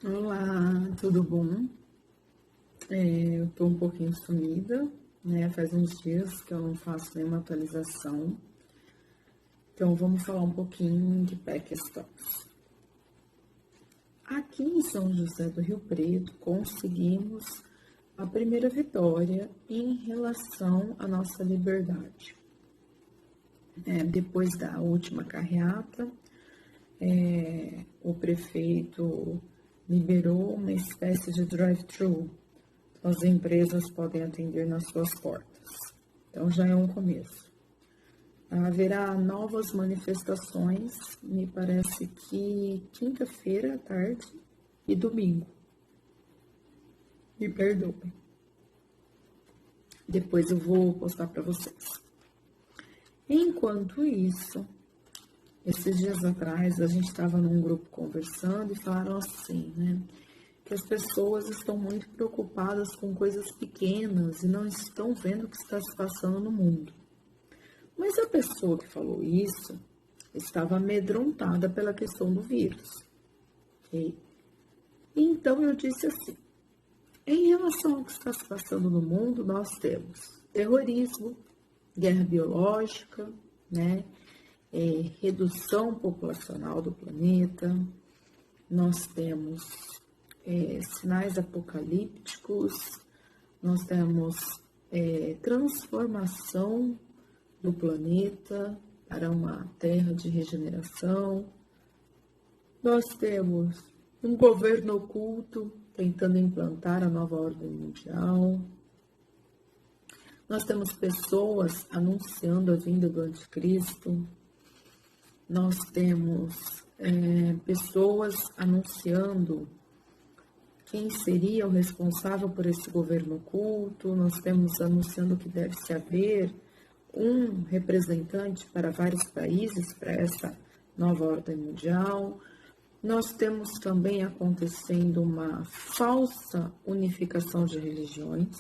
Olá, tudo bom? Eu tô um pouquinho sumida, né? Faz uns dias que eu não faço nenhuma atualização. Então, vamos falar um pouquinho de Packstop. Aqui em São José do Rio Preto, conseguimos a primeira vitória em relação à nossa liberdade. Depois da última carreata, o prefeito liberou uma espécie de drive-thru. As empresas podem atender nas suas portas. Então, já é um começo. Haverá novas manifestações, me parece que quinta-feira à tarde e domingo. Me perdoem. Depois eu vou postar para vocês. Enquanto isso, esses dias atrás, a gente estava num grupo conversando e falaram assim, né? Que as pessoas estão muito preocupadas com coisas pequenas e não estão vendo o que está se passando no mundo. Mas a pessoa que falou isso estava amedrontada pela questão do vírus. Okay? Então eu disse assim, em relação ao que está se passando no mundo, nós temos terrorismo, guerra biológica, né? Redução populacional do planeta, nós temos sinais apocalípticos, nós temos transformação do planeta para uma terra de regeneração, nós temos um governo oculto tentando implantar a nova ordem mundial, nós temos pessoas anunciando a vinda do anticristo, nós temos pessoas anunciando quem seria o responsável por esse governo oculto, nós temos anunciando que deve-se haver um representante para vários países, para essa nova ordem mundial. Nós temos também acontecendo uma falsa unificação de religiões.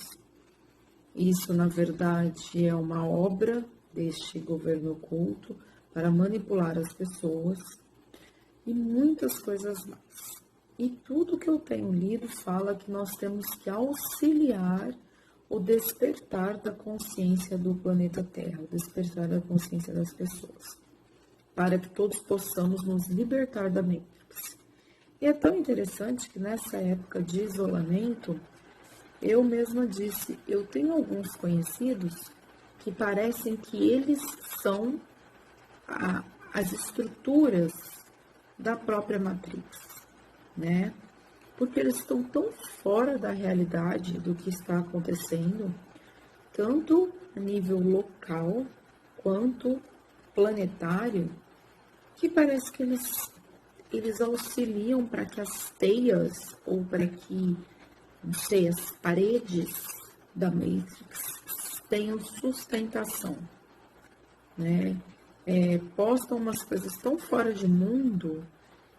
Isso, na verdade, é uma obra deste governo oculto para manipular as pessoas e muitas coisas mais. E tudo que eu tenho lido fala que nós temos que auxiliar o despertar da consciência do planeta Terra, o despertar da consciência das pessoas, para que todos possamos nos libertar da Matrix. E é tão interessante que nessa época de isolamento, eu mesma disse, eu tenho alguns conhecidos que parecem que eles são as estruturas da própria Matrix, né? Porque eles estão tão fora da realidade do que está acontecendo, tanto a nível local quanto planetário, que parece que eles auxiliam para que as teias ou para que, não sei, as paredes da Matrix tenham sustentação, né? Postam umas coisas tão fora de mundo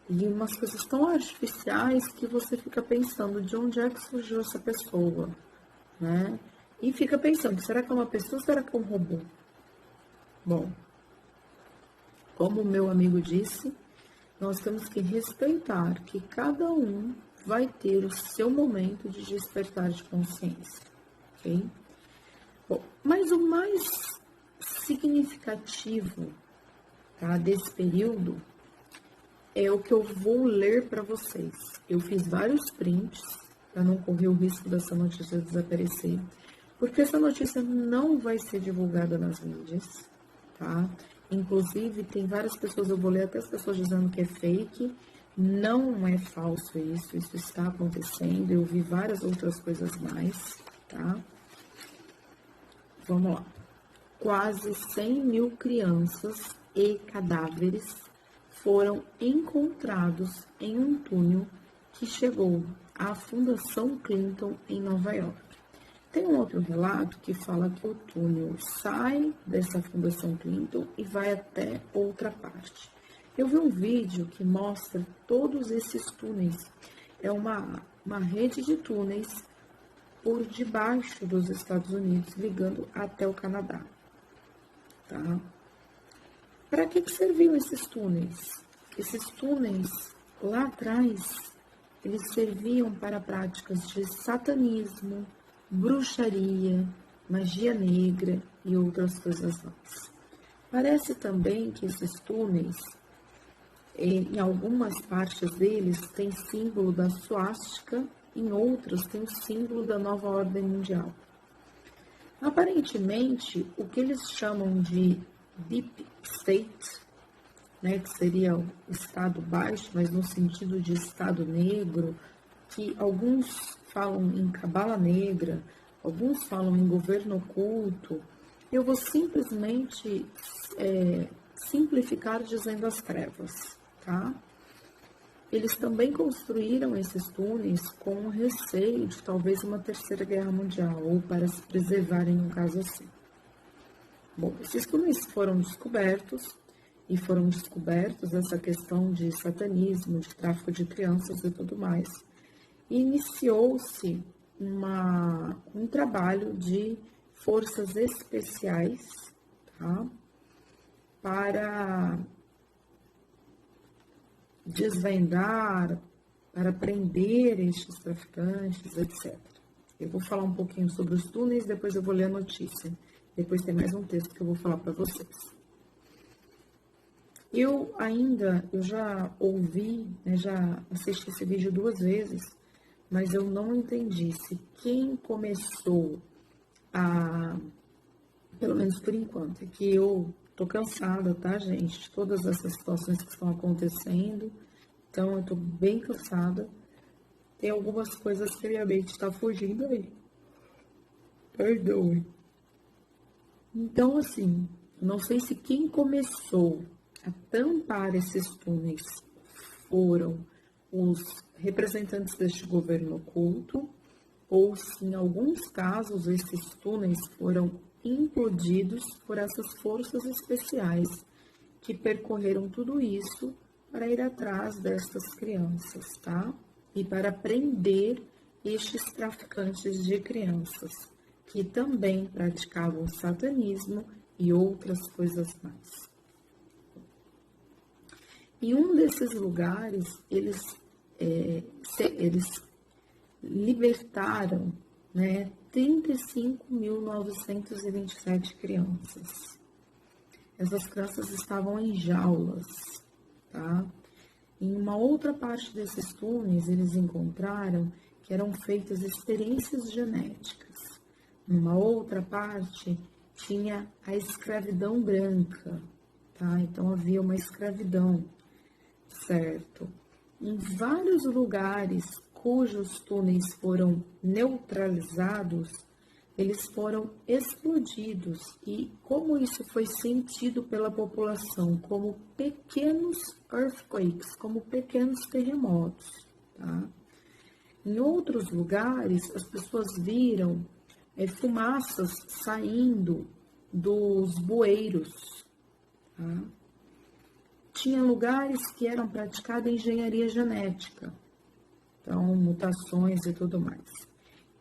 e umas coisas tão artificiais que você fica pensando de onde é que surgiu essa pessoa, né? E fica pensando, será que é uma pessoa ou será que é um robô? Bom, como o meu amigo disse, nós temos que respeitar que cada um vai ter o seu momento de despertar de consciência, ok? Bom, mas o mais significativo, tá, desse período é o que eu vou ler para vocês. Eu fiz vários prints para não correr o risco dessa notícia desaparecer, porque essa notícia não vai ser divulgada nas mídias, tá? Inclusive, tem várias pessoas, eu vou ler até as pessoas dizendo que é fake, não é falso isso está acontecendo, eu vi várias outras coisas mais, tá? Vamos lá. Quase 100 mil crianças e cadáveres foram encontrados em um túnel que chegou à Fundação Clinton em Nova York. Tem um outro relato que fala que o túnel sai dessa Fundação Clinton e vai até outra parte. Eu vi um vídeo que mostra todos esses túneis. É uma rede de túneis por debaixo dos Estados Unidos, ligando até o Canadá. Tá? Para que serviam esses túneis? Esses túneis, lá atrás, eles serviam para práticas de satanismo, bruxaria, magia negra e outras coisas mais. Parece também que esses túneis, em algumas partes deles, tem símbolo da suástica, em outros tem o símbolo da nova ordem mundial. Aparentemente, o que eles chamam de Deep State, né, que seria o estado baixo, mas no sentido de estado negro, que alguns falam em cabala negra, alguns falam em governo oculto, eu vou simplesmente simplificar dizendo as trevas, tá? Eles também construíram esses túneis com o receio de talvez uma terceira guerra mundial, ou para se preservarem em um caso assim. Bom, esses túneis foram descobertos essa questão de satanismo, de tráfico de crianças e tudo mais. E iniciou-se um trabalho de forças especiais, tá? Para desvendar, para prender estes traficantes, etc. Eu vou falar um pouquinho sobre os túneis, depois eu vou ler a notícia. Depois tem mais um texto que eu vou falar para vocês. Eu já ouvi, né, já assisti esse vídeo 2 vezes, mas eu não entendi se quem começou pelo menos por enquanto, é que eu tô cansada, tá, gente, de todas essas situações que estão acontecendo, então eu tô bem cansada, tem algumas coisas que a minha mente está fugindo aí, perdoe. Então, assim, não sei se quem começou a tampar esses túneis foram os representantes deste governo oculto, ou se em alguns casos esses túneis foram implodidos por essas forças especiais que percorreram tudo isso para ir atrás destas crianças, tá? E para prender estes traficantes de crianças, que também praticavam satanismo e outras coisas mais. Em um desses lugares, eles libertaram, né, 35.927 crianças. Essas crianças estavam em jaulas, tá? Em uma outra parte desses túneis, eles encontraram que eram feitas experiências genéticas. Numa outra parte, tinha a escravidão branca, tá? Então, havia uma escravidão, certo? Em vários lugares cujos túneis foram neutralizados, eles foram explodidos. E como isso foi sentido pela população? Como pequenos earthquakes, como pequenos terremotos, tá? Em outros lugares, as pessoas viram fumaças saindo dos bueiros, tá? Tinha lugares que eram praticada engenharia genética, então mutações e tudo mais.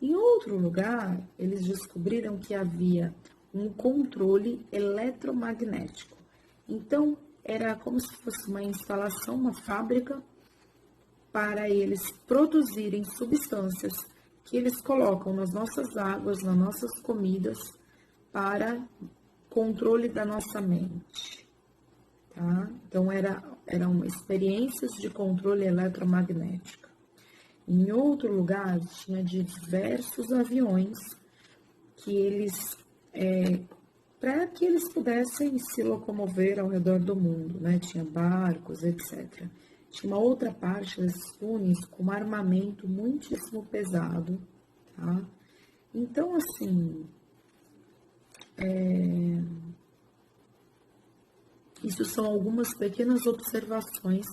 Em outro lugar, eles descobriram que havia um controle eletromagnético. Então, era como se fosse uma instalação, uma fábrica, para eles produzirem substâncias que eles colocam nas nossas águas, nas nossas comidas, para controle da nossa mente. Tá? Então, eram experiências de controle eletromagnético. Em outro lugar, tinha diversos aviões que eles, para que eles pudessem se locomover ao redor do mundo, né? Tinha barcos, etc. Tinha uma outra parte desses túneis com armamento muitíssimo pesado, tá? Então, assim, isso são algumas pequenas observações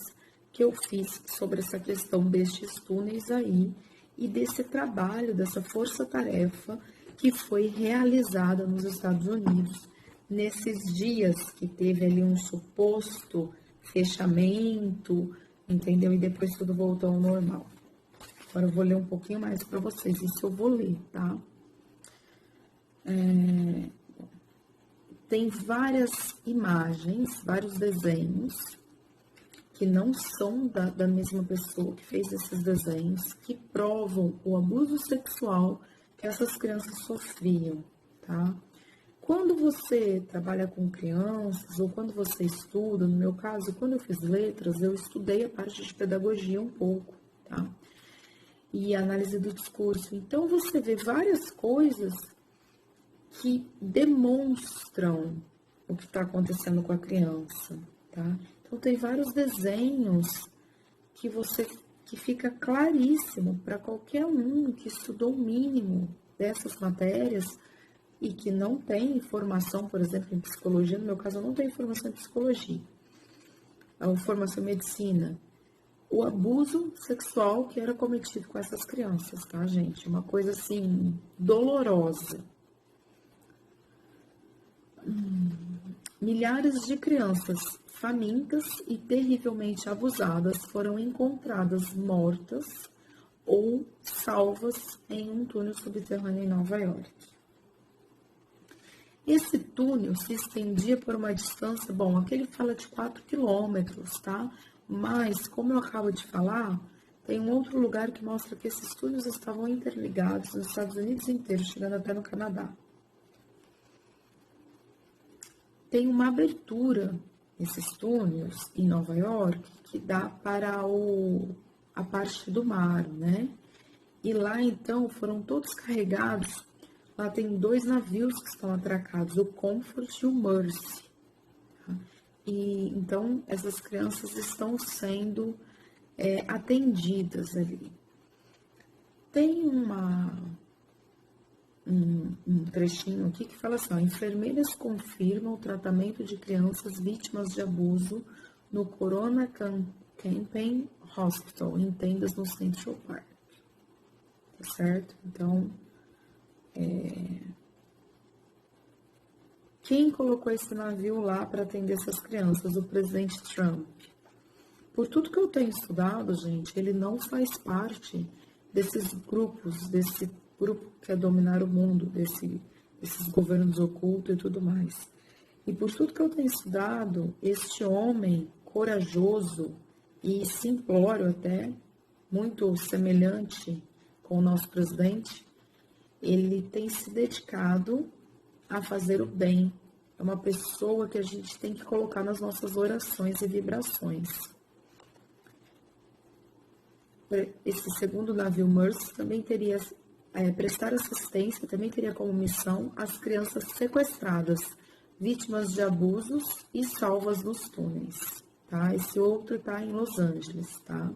que eu fiz sobre essa questão destes túneis aí e desse trabalho, dessa força-tarefa que foi realizada nos Estados Unidos nesses dias que teve ali um suposto fechamento, entendeu? E depois tudo voltou ao normal. Agora eu vou ler um pouquinho mais para vocês, isso eu vou ler, tá? Tem várias imagens, vários desenhos que não são da mesma pessoa que fez esses desenhos, que provam o abuso sexual que essas crianças sofriam, tá? Quando você trabalha com crianças ou quando você estuda, no meu caso, quando eu fiz letras, eu estudei a parte de pedagogia um pouco, tá? E análise do discurso. Então, você vê várias coisas que demonstram o que está acontecendo com a criança, tá? Então, tem vários desenhos que fica claríssimo para qualquer um que estudou o mínimo dessas matérias e que não tem formação, por exemplo, em psicologia. No meu caso, eu não tenho formação em psicologia, a formação em medicina. O abuso sexual que era cometido com essas crianças, tá, gente? Uma coisa, assim, dolorosa. Milhares de crianças famintas e terrivelmente abusadas foram encontradas mortas ou salvas em um túnel subterrâneo em Nova York. Esse túnel se estendia por uma distância, bom, aqui ele fala de 4 quilômetros, tá? Mas, como eu acabo de falar, tem um outro lugar que mostra que esses túneis estavam interligados nos Estados Unidos inteiros, chegando até no Canadá. Tem uma abertura nesses túneis em Nova York que dá para a parte do mar, né? E lá, então, foram todos carregados. Lá tem 2 navios que estão atracados, o Comfort e o Mercy. Tá? E, então, essas crianças estão sendo atendidas ali. Tem um trechinho aqui que fala assim, ó, enfermeiras confirmam o tratamento de crianças vítimas de abuso no Corona Campaign Hospital, em tendas no Central Park. Tá certo? Então, quem colocou esse navio lá para atender essas crianças? O presidente Trump. Por tudo que eu tenho estudado, gente, ele não faz parte desses grupos, desse grupo que quer dominar o mundo, desses governos ocultos e tudo mais. E por tudo que eu tenho estudado, este homem corajoso e simplório até, muito semelhante com o nosso presidente, ele tem se dedicado a fazer o bem. É uma pessoa que a gente tem que colocar nas nossas orações e vibrações. Esse segundo navio Mercy também teria prestar assistência, também teria como missão as crianças sequestradas, vítimas de abusos e salvas nos túneis, tá? Esse outro está em Los Angeles, tá?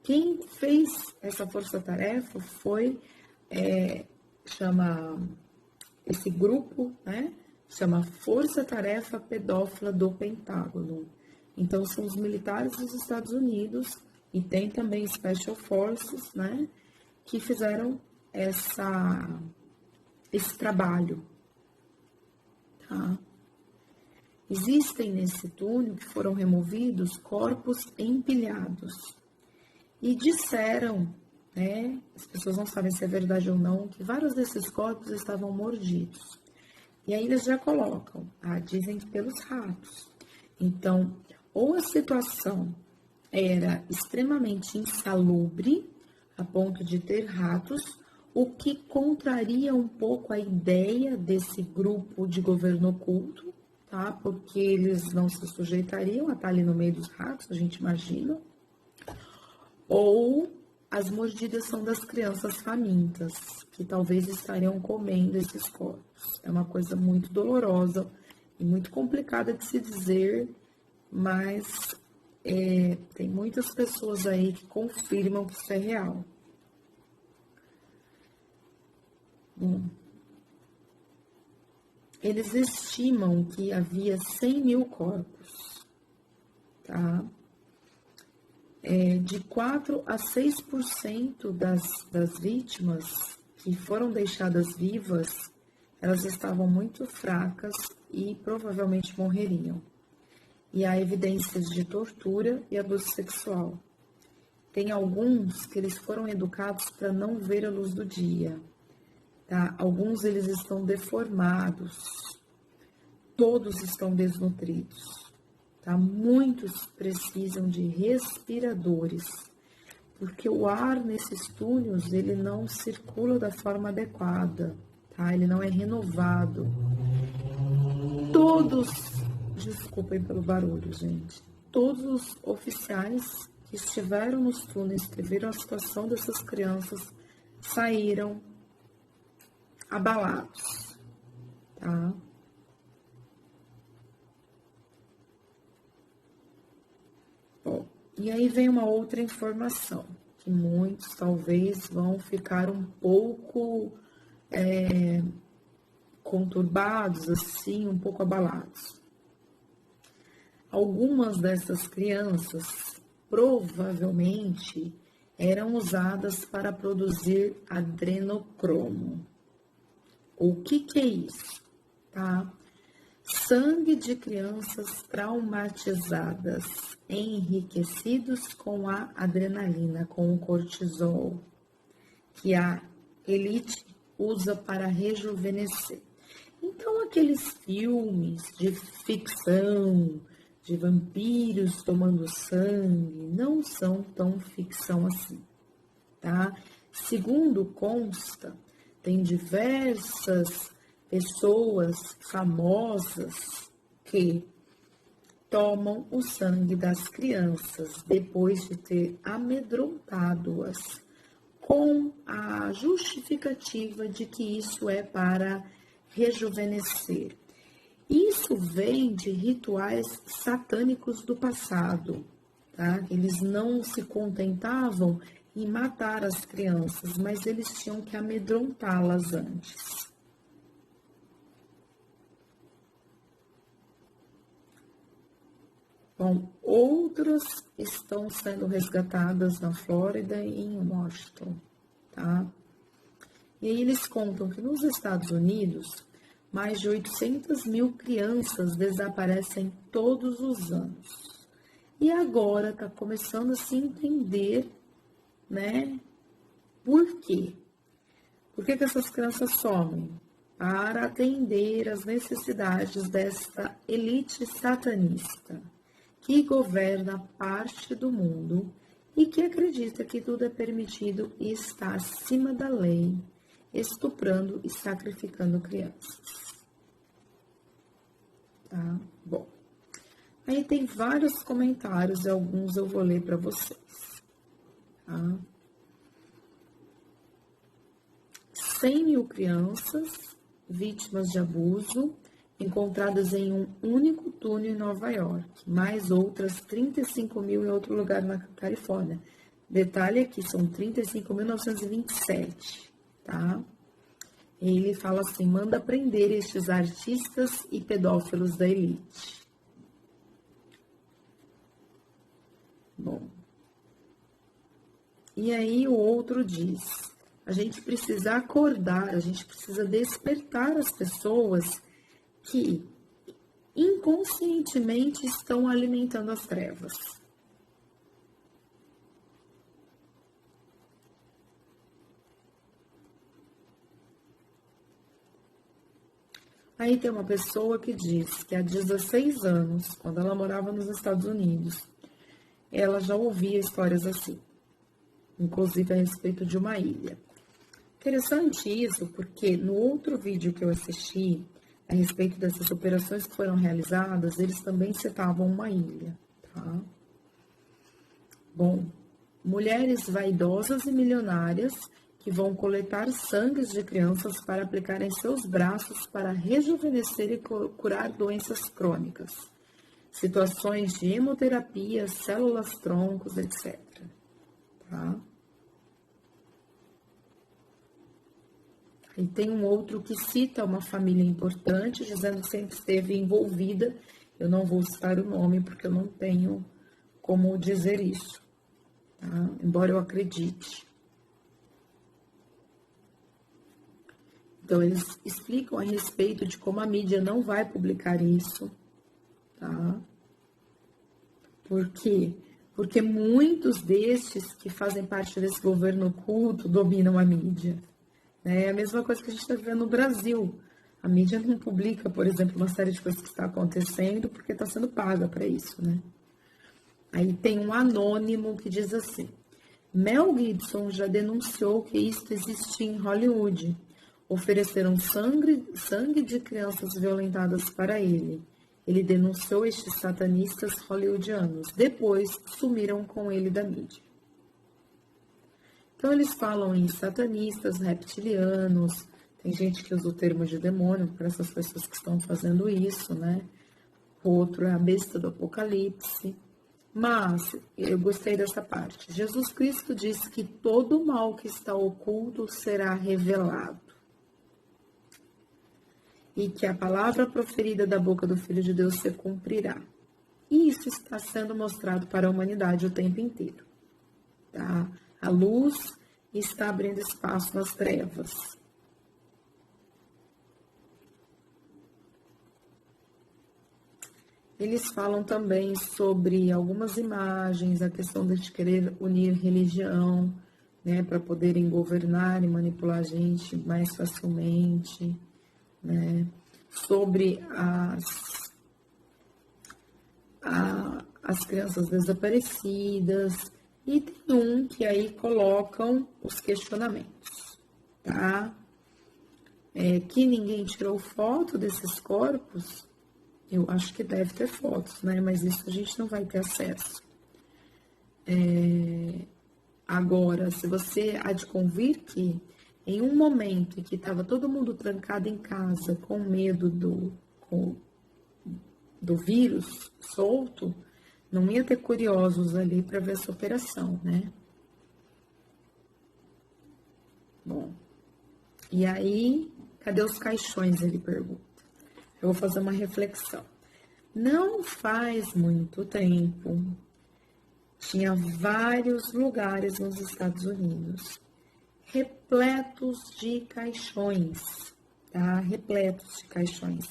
Quem fez essa força-tarefa foi, esse grupo, né? Chama Força-Tarefa Pedófila do Pentágono. Então, são os militares dos Estados Unidos e tem também Special Forces, né? Que fizeram esse trabalho, tá? Existem nesse túnel que foram removidos corpos empilhados e disseram, né, as pessoas não sabem se é verdade ou não, que vários desses corpos estavam mordidos. E aí eles já colocam, dizem que pelos ratos. Então, ou a situação era extremamente insalubre, a ponto de ter ratos, o que contraria um pouco a ideia desse grupo de governo oculto, tá? Porque eles não se sujeitariam a estar ali no meio dos ratos, a gente imagina. Ou as mordidas são das crianças famintas, que talvez estariam comendo esses corpos. É uma coisa muito dolorosa e muito complicada de se dizer, mas tem muitas pessoas aí que confirmam que isso é real. Bom, eles estimam que havia 100 mil corpos, tá? De 4 a 6% das vítimas que foram deixadas vivas, elas estavam muito fracas e provavelmente morreriam. E há evidências de tortura e abuso sexual. Tem alguns que eles foram educados para não ver a luz do dia, tá? Alguns eles estão deformados, todos estão desnutridos. tá? Muitos precisam de respiradores, porque o ar nesses túneis, ele não circula da forma adequada, tá? Ele não é renovado. Todos, desculpem pelo barulho, gente, todos os oficiais que estiveram nos túneis, que viram a situação dessas crianças, saíram abalados, tá? Bom, e aí vem uma outra informação, que muitos talvez vão ficar um pouco conturbados, assim, um pouco abalados. Algumas dessas crianças provavelmente eram usadas para produzir adrenocromo. O que é isso? Tá? Sangue de crianças traumatizadas, enriquecidos com a adrenalina, com o cortisol, que a elite usa para rejuvenescer. Então, aqueles filmes de ficção, de vampiros tomando sangue, não são tão ficção assim, tá? Segundo consta, tem diversas pessoas famosas que tomam o sangue das crianças depois de ter amedrontado-as, com a justificativa de que isso é para rejuvenescer. Isso vem de rituais satânicos do passado, tá? Eles não se contentavam em matar as crianças, mas eles tinham que amedrontá-las antes. Bom, outras estão sendo resgatadas na Flórida e em Washington, tá? E aí eles contam que nos Estados Unidos, mais de 800 mil crianças desaparecem todos os anos. E agora está começando a se entender, né, por quê? Por que essas crianças somem? Para atender às necessidades desta elite satanista, que governa parte do mundo e que acredita que tudo é permitido e está acima da lei, estuprando e sacrificando crianças. Tá? Bom, aí tem vários comentários e alguns eu vou ler para vocês. Tá? 100 mil crianças vítimas de abuso encontradas em um único túnel em Nova York, mais outras 35 mil em outro lugar na Califórnia. Detalhe aqui, são 35.927, tá? Ele fala assim, manda prender estes artistas e pedófilos da elite. Bom, e aí o outro diz, a gente precisa acordar, a gente precisa despertar as pessoas que inconscientemente estão alimentando as trevas. Aí tem uma pessoa que diz que há 16 anos, quando ela morava nos Estados Unidos, ela já ouvia histórias assim, inclusive a respeito de uma ilha. Interessante isso, porque no outro vídeo que eu assisti, a respeito dessas operações que foram realizadas, eles também citavam uma ilha, tá? Bom, mulheres vaidosas e milionárias que vão coletar sangues de crianças para aplicar em seus braços para rejuvenescer e curar doenças crônicas, situações de hemoterapia, células-troncos, etc. Tá? E tem um outro que cita uma família importante, dizendo que sempre esteve envolvida. Eu não vou citar o nome, porque eu não tenho como dizer isso, tá? Embora eu acredite. Então, eles explicam a respeito de como a mídia não vai publicar isso, tá? Por quê? Porque muitos destes que fazem parte desse governo oculto dominam a mídia. É a mesma coisa que a gente está vivendo no Brasil. A mídia não publica, por exemplo, uma série de coisas que está acontecendo porque está sendo paga para isso, né? Aí tem um anônimo que diz assim: Mel Gibson já denunciou que isto existe em Hollywood. Ofereceram sangue de crianças violentadas para ele. Ele denunciou estes satanistas hollywoodianos. Depois, sumiram com ele da mídia. Então, eles falam em satanistas, reptilianos. Tem gente que usa o termo de demônio para essas pessoas que estão fazendo isso, né? O outro é a besta do Apocalipse. Mas, eu gostei dessa parte. Jesus Cristo disse que todo o mal que está oculto será revelado. E que a palavra proferida da boca do Filho de Deus se cumprirá. E isso está sendo mostrado para a humanidade o tempo inteiro. Tá? A luz está abrindo espaço nas trevas. Eles falam também sobre algumas imagens, a questão de querer unir religião, né, para poderem governar e manipular a gente mais facilmente, né, sobre as crianças desaparecidas, e tem um que aí colocam os questionamentos, tá? Que ninguém tirou foto desses corpos. Eu acho que deve ter fotos, né? Mas isso a gente não vai ter acesso. Agora, se você há de convir que em um momento em que estava todo mundo trancado em casa com medo do vírus solto, não ia ter curiosos ali para ver essa operação, né? Bom, e aí, cadê os caixões? Ele pergunta. Eu vou fazer uma reflexão. Não faz muito tempo, tinha vários lugares nos Estados Unidos repletos de caixões, tá? Repletos de caixões.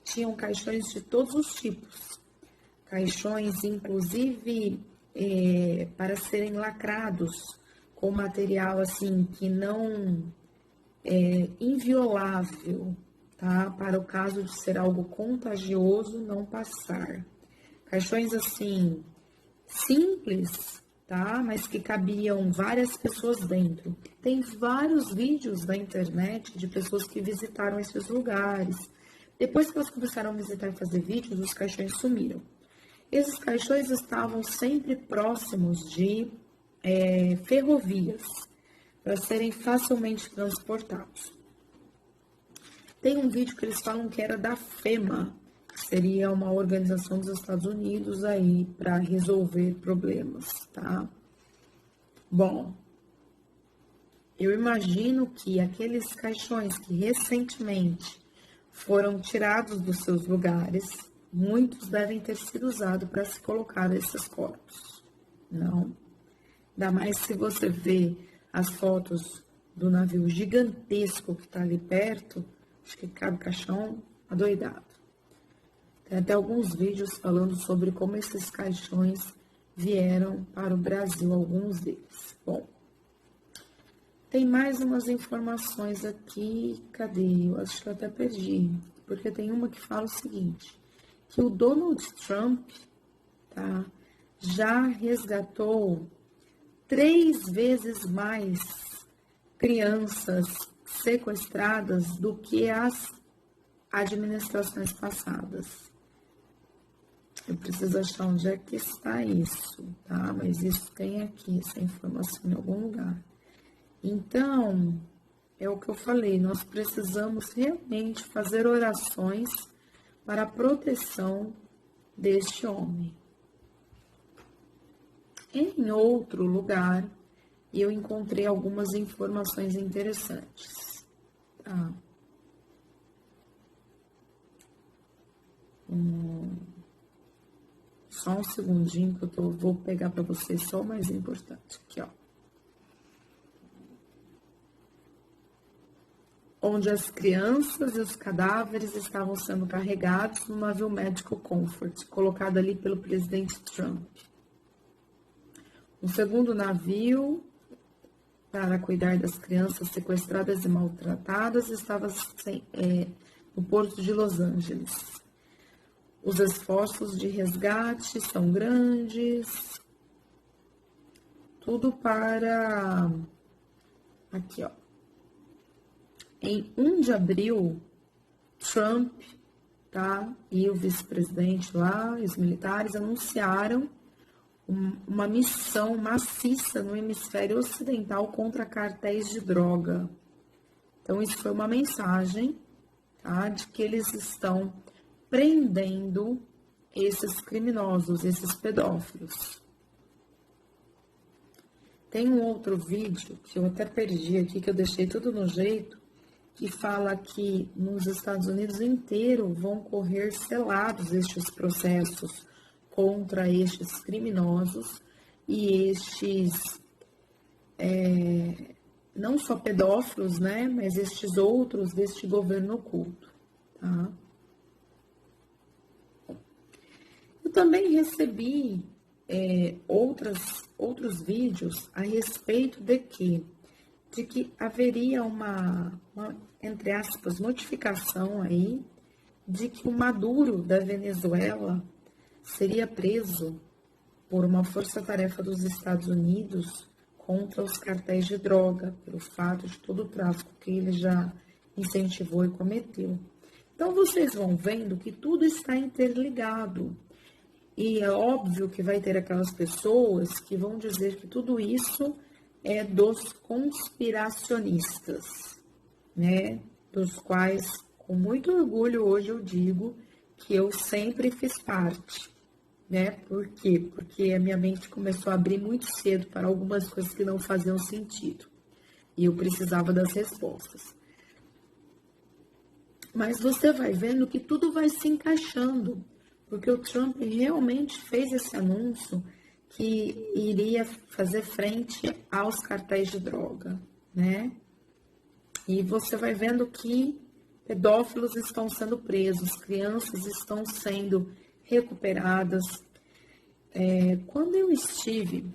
Tinham caixões de todos os tipos. Caixões, inclusive, para serem lacrados com material, assim, que não é inviolável, tá? Para o caso de ser algo contagioso, não passar. Caixões, assim, simples, tá? Mas que cabiam várias pessoas dentro. Tem vários vídeos na internet de pessoas que visitaram esses lugares. Depois que elas começaram a visitar e fazer vídeos, os caixões sumiram. Esses caixões estavam sempre próximos de ferrovias, para serem facilmente transportados. Tem um vídeo que eles falam que era da FEMA, que seria uma organização dos Estados Unidos aí para resolver problemas, tá? Bom, eu imagino que aqueles caixões que recentemente foram tirados dos seus lugares, muitos devem ter sido usados para se colocar esses corpos, não? Ainda mais se você vê as fotos do navio gigantesco que está ali perto, acho que cabe caixão adoidado. Tem até alguns vídeos falando sobre como esses caixões vieram para o Brasil, alguns deles. Bom, tem mais umas informações aqui, cadê? Eu acho que eu até perdi, porque tem uma que fala o seguinte, que o Donald Trump, tá, já resgatou 3 vezes mais crianças sequestradas do que as administrações passadas. Eu preciso achar onde é que está isso, tá? Mas isso tem aqui, essa informação em algum lugar. Então, é o que eu falei, nós precisamos realmente fazer orações para a proteção deste homem. Em outro lugar, eu encontrei algumas informações interessantes. Tá? Só um segundinho que vou pegar para vocês só o mais importante. Aqui, ó. Onde as crianças e os cadáveres estavam sendo carregados no navio Medical Comfort, colocado ali pelo presidente Trump. Um segundo navio para cuidar das crianças sequestradas e maltratadas estava no porto de Los Angeles. Os esforços de resgate são grandes, tudo para... Aqui, ó. Em 1 de abril, Trump, tá, e o vice-presidente lá, os militares, anunciaram uma missão maciça no hemisfério ocidental contra cartéis de droga. Então, isso foi uma mensagem, tá, de que eles estão prendendo esses criminosos, esses pedófilos. Tem um outro vídeo que eu até perdi aqui, que eu deixei tudo no jeito, que fala que nos Estados Unidos inteiro vão correr selados estes processos contra estes criminosos e estes, não só pedófilos, né, mas estes outros deste governo oculto, tá? Eu também recebi outros vídeos a respeito de que haveria uma, entre aspas, notificação aí de que o Maduro da Venezuela seria preso por uma força-tarefa dos Estados Unidos contra os cartéis de droga, pelo fato de todo o tráfico que ele já incentivou e cometeu. Então, vocês vão vendo que tudo está interligado. E é óbvio que vai ter aquelas pessoas que vão dizer que tudo isso é dos conspiracionistas, né? Dos quais, com muito orgulho, hoje eu digo que eu sempre fiz parte, né? Por quê? Porque a minha mente começou a abrir muito cedo para algumas coisas que não faziam sentido. E eu precisava das respostas. Mas você vai vendo que tudo vai se encaixando, porque o Trump realmente fez esse anúncio que iria fazer frente aos cartéis de droga, né? E você vai vendo que pedófilos estão sendo presos, crianças estão sendo recuperadas. Quando eu estive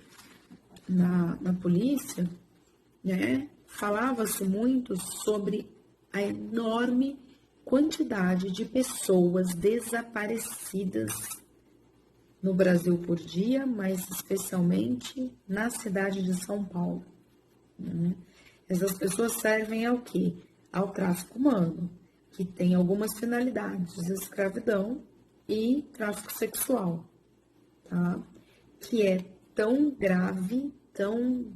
na polícia, né, falava-se muito sobre a enorme quantidade de pessoas desaparecidas no Brasil por dia, mas especialmente na cidade de São Paulo, né? Essas pessoas servem ao quê? Ao tráfico humano, que tem algumas finalidades, escravidão e tráfico sexual, tá? Que é tão grave, tão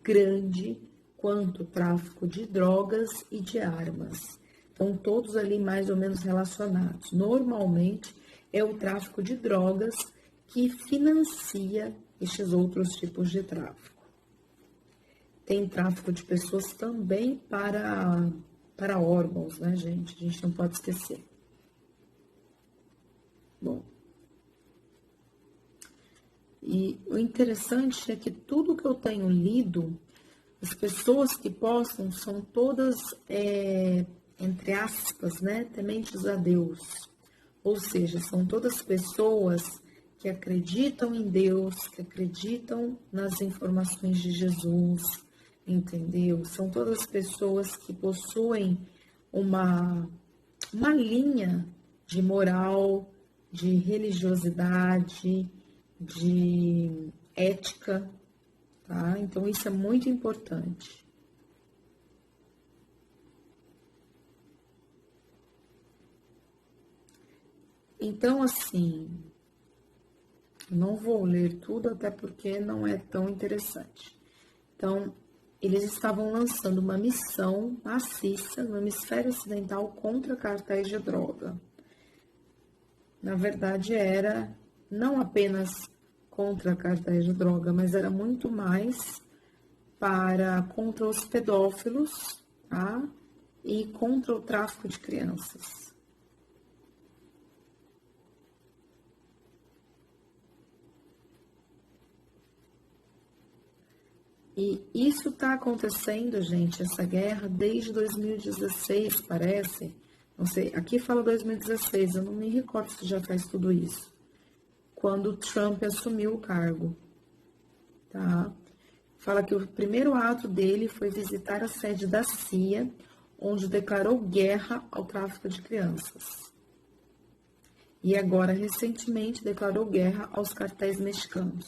grande quanto o tráfico de drogas e de armas. Estão todos ali mais ou menos relacionados. Normalmente é o tráfico de drogas que financia estes outros tipos de tráfico. Tem tráfico de pessoas também para órgãos, né, gente? A gente não pode esquecer. Bom, e o interessante é que tudo que eu tenho lido, as pessoas que postam são todas, entre aspas, né, tementes a Deus. Ou seja, são todas pessoas que acreditam em Deus, que acreditam nas informações de Jesus, entendeu? São todas pessoas que possuem uma linha de moral, de religiosidade, de ética, tá? Então, isso é muito importante. Então, assim, não vou ler tudo, até porque não é tão interessante. Então, eles estavam lançando uma missão maciça no hemisfério ocidental contra cartéis de droga. Na verdade, era não apenas contra cartéis de droga, mas era muito mais contra os pedófilos, tá? E contra o tráfico de crianças. E isso está acontecendo, gente, essa guerra, desde 2016, parece. Não sei, aqui fala 2016, eu não me recordo se já faz tudo isso. Quando Trump assumiu o cargo, tá? Fala que o primeiro ato dele foi visitar a sede da CIA, onde declarou guerra ao tráfico de crianças. E agora, recentemente, declarou guerra aos cartéis mexicanos.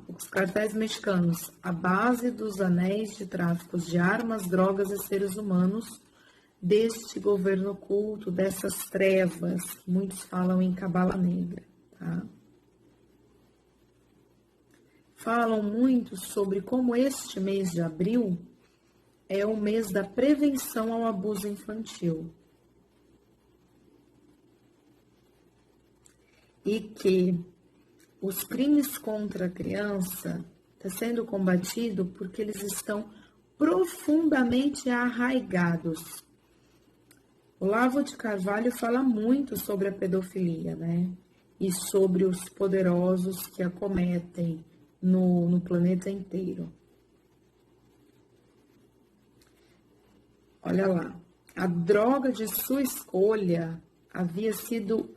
Os cartéis mexicanos, a base dos anéis de tráfico de armas, drogas e seres humanos, deste governo oculto, dessas trevas, que muitos falam em cabala negra, tá? Falam muito sobre como este mês de abril é o mês da prevenção ao abuso infantil. E que os crimes contra a criança estão sendo combatidos porque eles estão profundamente arraigados. O Olavo de Carvalho fala muito sobre a pedofilia, né? E sobre os poderosos que a cometem no planeta inteiro. Olha lá, a droga de sua escolha havia sido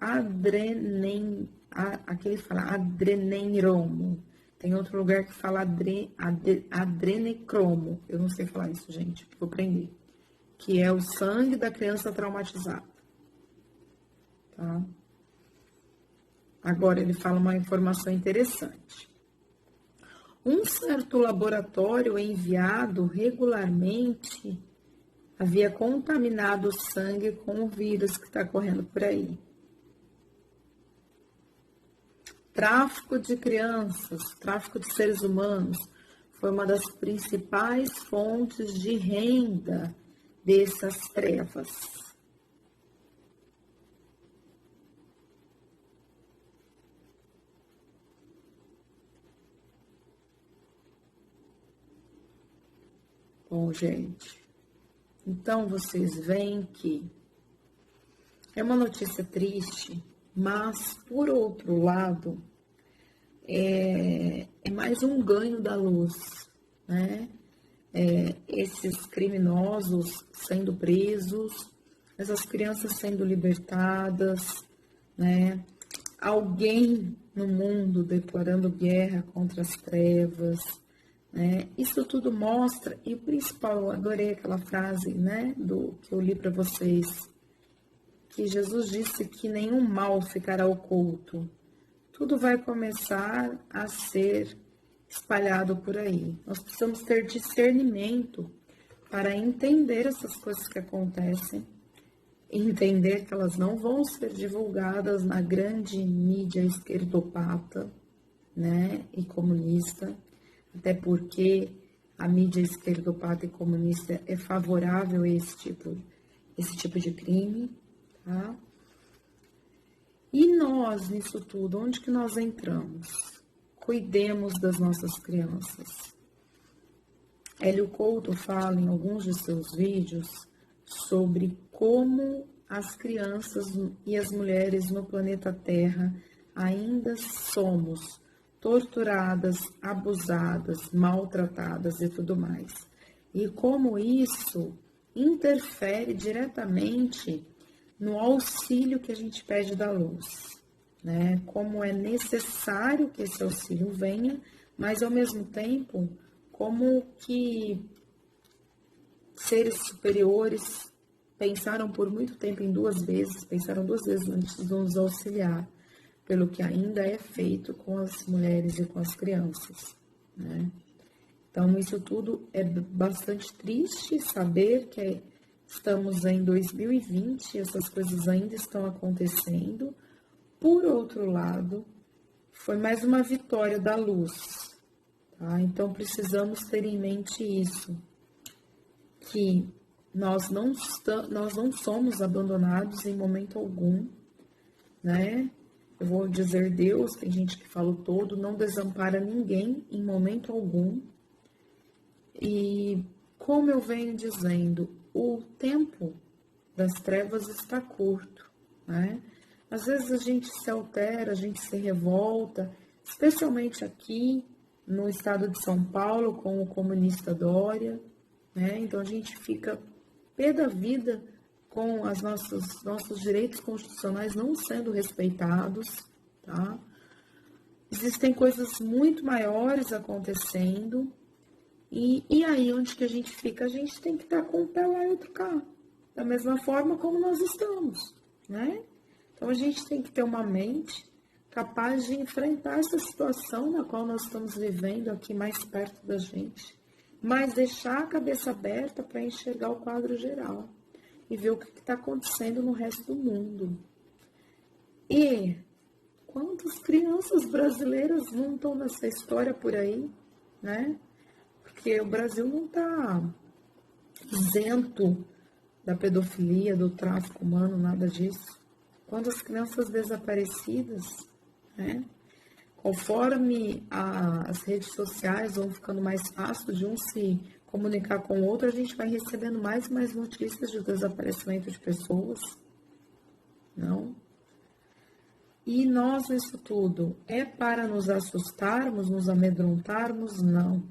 adreneiromo. Tem outro lugar que fala adrenecromo. Eu não sei falar isso, gente, vou aprender. Que é o sangue da criança traumatizada. Tá? Agora ele fala uma informação interessante. Um certo laboratório enviado regularmente havia contaminado o sangue com o vírus que está correndo por aí. Tráfico de crianças, tráfico de seres humanos, foi uma das principais fontes de renda dessas trevas. Bom, gente, então vocês veem que é uma notícia triste, mas, por outro lado, é mais um ganho da luz, né? Esses criminosos sendo presos, essas crianças sendo libertadas, né? Alguém no mundo declarando guerra contra as trevas, né? Isso tudo mostra, e o principal, eu adorei aquela frase, né, que eu li para vocês, que Jesus disse que nenhum mal ficará oculto. Tudo vai começar a ser espalhado por aí. Nós precisamos ter discernimento para entender essas coisas que acontecem, entender que elas não vão ser divulgadas na grande mídia esquerdopata, né, e comunista, até porque a mídia esquerdopata e comunista é favorável a esse tipo de crime, tá? E nós, nisso tudo, onde que nós entramos? Cuidemos das nossas crianças. Hélio Couto fala em alguns de seus vídeos sobre como as crianças e as mulheres no planeta Terra ainda somos torturadas, abusadas, maltratadas e tudo mais. E como isso interfere diretamente no auxílio que a gente pede da luz, né? Como é necessário que esse auxílio venha, mas ao mesmo tempo, como que seres superiores pensaram por muito tempo pensaram duas vezes antes de nos auxiliar, pelo que ainda é feito com as mulheres e com as crianças, né? Então, isso tudo é bastante triste saber que estamos em 2020 e essas coisas ainda estão acontecendo. Por outro lado, foi mais uma vitória da luz, tá? Então, precisamos ter em mente isso, que nós não somos abandonados em momento algum, né? Eu vou dizer Deus, tem gente que fala o todo, não desampara ninguém em momento algum. E como eu venho dizendo, o tempo das trevas está curto, né? Às vezes a gente se altera, a gente se revolta, especialmente aqui no estado de São Paulo, com o comunista Dória, né? Então a gente fica pé da vida com os nossos direitos constitucionais não sendo respeitados, tá? Existem coisas muito maiores acontecendo E aí, onde que a gente fica? A gente tem que estar com o pé lá e outro cá. Da mesma forma como nós estamos, né? Então, a gente tem que ter uma mente capaz de enfrentar essa situação na qual nós estamos vivendo aqui mais perto da gente, mas deixar a cabeça aberta para enxergar o quadro geral e ver o que está acontecendo no resto do mundo. E quantas crianças brasileiras não estão nessa história por aí, né? Porque o Brasil não está isento da pedofilia, do tráfico humano, nada disso. Quantas crianças desaparecidas, né? Conforme as redes sociais vão ficando mais fácil de um se comunicar com o outro, a gente vai recebendo mais e mais notícias de desaparecimento de pessoas, não? E nós, isso tudo, é para nos assustarmos, nos amedrontarmos? Não.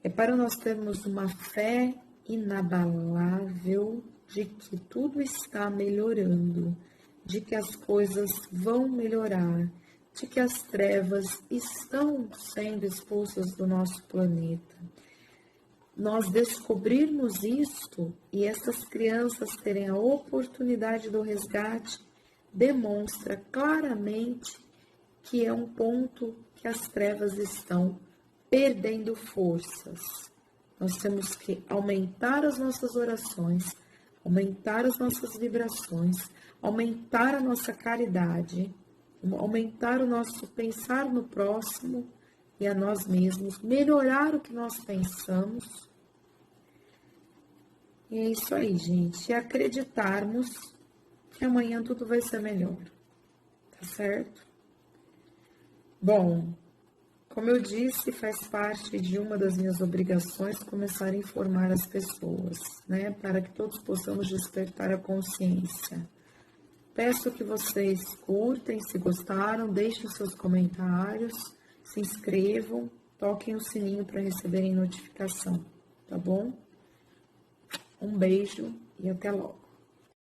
É para nós termos uma fé inabalável de que tudo está melhorando, de que as coisas vão melhorar, de que as trevas estão sendo expulsas do nosso planeta. Nós descobrirmos isto e essas crianças terem a oportunidade do resgate demonstra claramente que é um ponto que as trevas estão perdendo forças. Nós temos que aumentar as nossas orações, aumentar as nossas vibrações, aumentar a nossa caridade, aumentar o nosso pensar no próximo e a nós mesmos, melhorar o que nós pensamos. E é isso aí, gente. E acreditarmos que amanhã tudo vai ser melhor. Tá certo? Bom, como eu disse, faz parte de uma das minhas obrigações começar a informar as pessoas, né? Para que todos possamos despertar a consciência. Peço que vocês curtem, se gostaram, deixem seus comentários, se inscrevam, toquem o sininho para receberem notificação, tá bom? Um beijo e até logo.